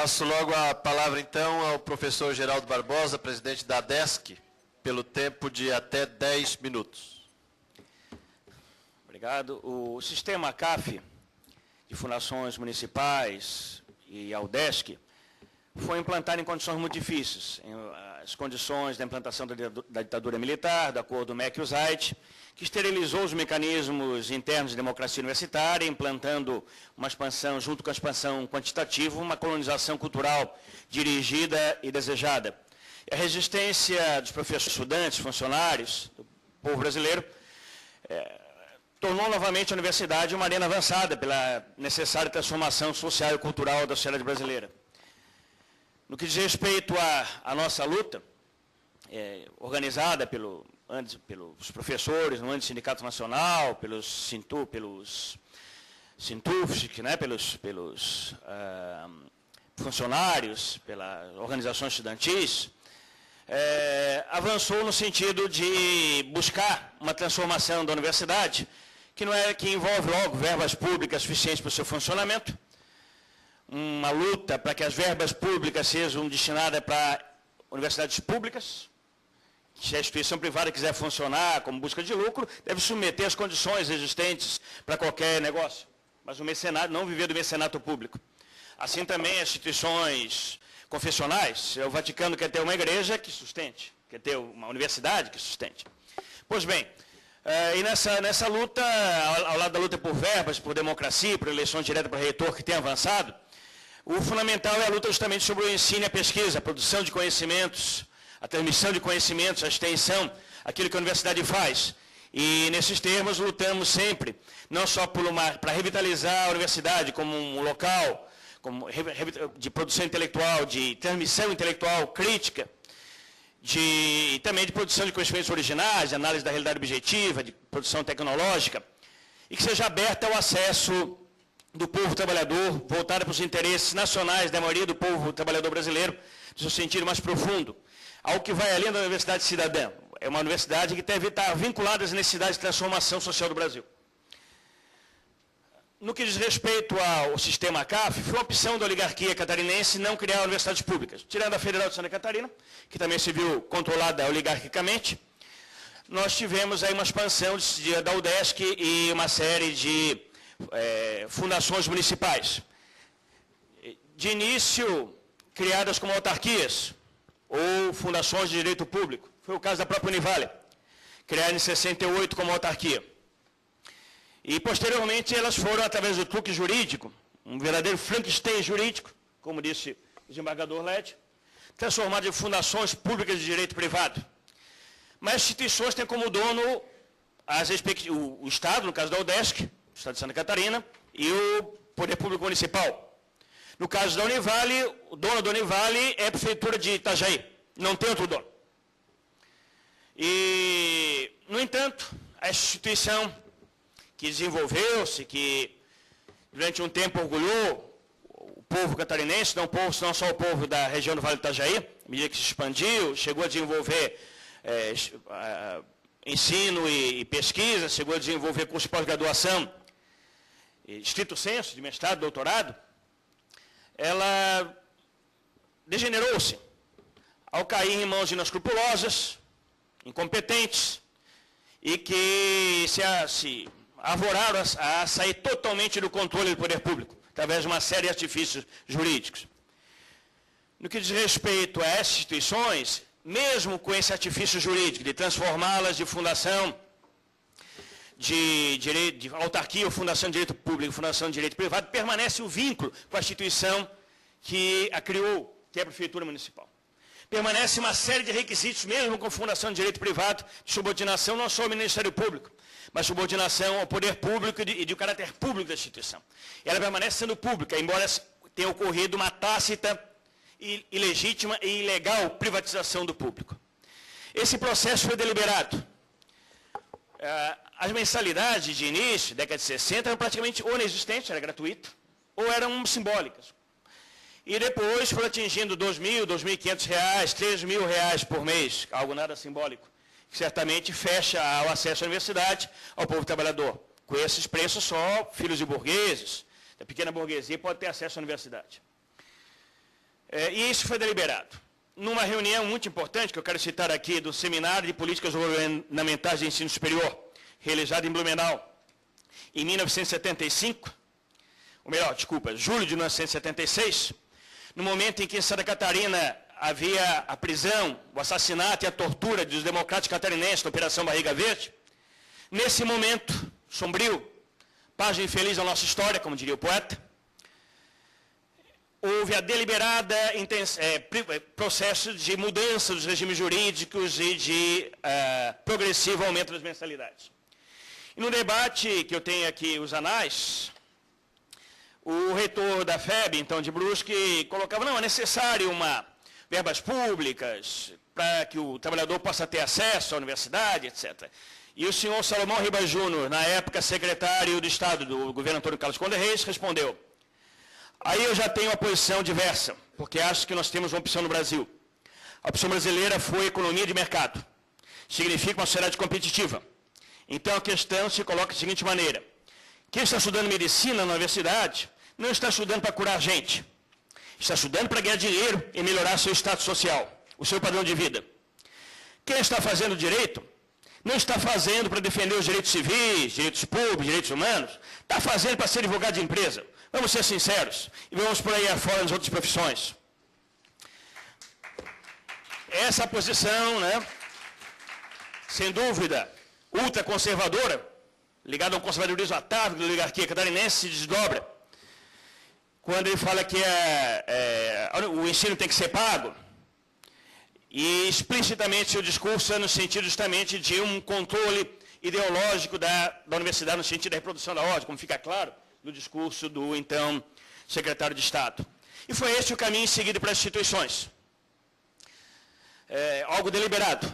Passo logo a palavra, então, ao professor Geraldo Barbosa, presidente da ADESC, pelo tempo de até 10 minutos. Obrigado. O sistema CAF, de fundações municipais e a UDESC, foi implantado em condições muito difíceis. As condições da implantação da ditadura militar, do acordo MEC-USAID, que esterilizou os mecanismos internos de democracia universitária, implantando uma expansão, junto com a expansão quantitativa, uma colonização cultural dirigida e desejada. A resistência dos professores, estudantes, funcionários, do povo brasileiro, tornou novamente a universidade uma arena avançada pela necessária transformação social e cultural da sociedade brasileira. No que diz respeito à nossa luta, organizada pelos professores, no Sindicato Nacional, pelos Sintufs, né, pelos funcionários, pelas organizações estudantis, avançou no sentido de buscar uma transformação da universidade, que envolve logo verbas públicas suficientes para o seu funcionamento, uma luta para que as verbas públicas sejam destinadas para universidades públicas. Se a instituição privada quiser funcionar como busca de lucro, deve submeter as condições existentes para qualquer negócio. Mas o mecenato, não viver do mecenato público. Assim também as instituições confessionais. O Vaticano quer ter uma igreja que sustente, quer ter uma universidade que sustente. Pois bem, e nessa luta, ao lado da luta por verbas, por democracia, por eleição direta para reitor, que tem avançado, o fundamental é a luta justamente sobre o ensino e a pesquisa, a produção de conhecimentos, a transmissão de conhecimentos, a extensão, aquilo que a universidade faz. E, nesses termos, lutamos sempre, não só para revitalizar a universidade como um local de produção intelectual, de transmissão intelectual crítica, e também de produção de conhecimentos originais, de análise da realidade objetiva, de produção tecnológica, e que seja aberta ao acesso do povo trabalhador, voltada para os interesses nacionais da maioria do povo trabalhador brasileiro, no seu sentido mais profundo, algo que vai além da universidade cidadã. É uma universidade que deve estar vinculada às necessidades de transformação social do Brasil. No que diz respeito ao sistema CAF, foi uma opção da oligarquia catarinense não criar universidades públicas. Tirando a Federal de Santa Catarina, que também se viu controlada oligarquicamente, nós tivemos aí uma expansão da UDESC e uma série de fundações municipais. De início, criadas como autarquias, ou fundações de direito público. Foi o caso da própria Univale, criada em 68 como autarquia. E, posteriormente, elas foram, através do truque jurídico, um verdadeiro Frankenstein jurídico, como disse o desembargador Led, transformadas em fundações públicas de direito privado. Mas as instituições têm como dono o Estado, no caso da UDESC, o Estado de Santa Catarina, e o Poder Público Municipal. No caso da Univale, o dono da Univale é a Prefeitura de Itajaí, não tem outro dono. E, no entanto, a instituição que desenvolveu-se, que durante um tempo orgulhou o povo catarinense, não só o povo da região do Vale do Itajaí, à medida que se expandiu, chegou a desenvolver ensino e pesquisa, chegou a desenvolver curso de pós-graduação, estrito senso, de mestrado, doutorado, ela degenerou-se ao cair em mãos inescrupulosas, incompetentes, e que se arvoraram a sair totalmente do controle do poder público, através de uma série de artifícios jurídicos. No que diz respeito a essas instituições, mesmo com esse artifício jurídico de transformá-las de fundação de autarquia ou fundação de direito público, fundação de direito privado, permanece o vínculo com a instituição que a criou, que é a Prefeitura Municipal. Permanece uma série de requisitos, mesmo com fundação de direito privado, de subordinação não só ao Ministério Público, mas subordinação ao poder público e de caráter público da instituição. Ela permanece sendo pública, embora tenha ocorrido uma tácita, ilegítima e ilegal privatização do público. Esse processo foi deliberado. As mensalidades de início, década de 60, eram praticamente ou inexistentes, era gratuito, ou eram simbólicas. E depois foram atingindo R$ 2.000, R$ 2.500, R$ 3.000 por mês, algo nada simbólico, que certamente fecha o acesso à universidade ao povo trabalhador. Com esses preços, só filhos de burgueses, da pequena burguesia, podem ter acesso à universidade. E isso foi deliberado. Numa reunião muito importante, que eu quero citar aqui, do Seminário de Políticas Governamentais de Ensino Superior, realizado em Blumenau, em 1975, ou melhor, desculpa, julho de 1976, no momento em que em Santa Catarina havia a prisão, o assassinato e a tortura dos democratas catarinenses da Operação Barriga Verde, nesse momento sombrio, página infeliz da nossa história, como diria o poeta, houve a deliberada processo de mudança dos regimes jurídicos e de progressivo aumento das mensalidades. E no debate que eu tenho aqui, os anais, o reitor da FEB, então, de Brusque, colocava, não, é necessário verbas públicas para que o trabalhador possa ter acesso à universidade, etc. E o senhor Salomão Ribas Júnior, na época secretário de Estado do governo Antônio Carlos Conde Reis, respondeu: aí eu já tenho uma posição diversa, porque acho que nós temos uma opção no Brasil. A opção brasileira foi economia de mercado. Significa uma sociedade competitiva. Então a questão se coloca da seguinte maneira: quem está estudando medicina na universidade não está estudando para curar gente. Está estudando para ganhar dinheiro e melhorar seu status social, o seu padrão de vida. Quem está fazendo direito não está fazendo para defender os direitos civis, direitos públicos, direitos humanos. Está fazendo para ser advogado de empresa. Vamos ser sinceros e vamos por aí afora nas outras profissões. Essa posição, né, sem dúvida, ultraconservadora, ligada a um conservadorismo atávico da oligarquia catarinense, se desdobra quando ele fala que o ensino tem que ser pago, e explicitamente seu discurso é no sentido justamente de um controle ideológico da universidade, no sentido da reprodução da ordem, como fica claro no discurso do, então, secretário de Estado. E foi esse o caminho seguido para as instituições. Algo deliberado.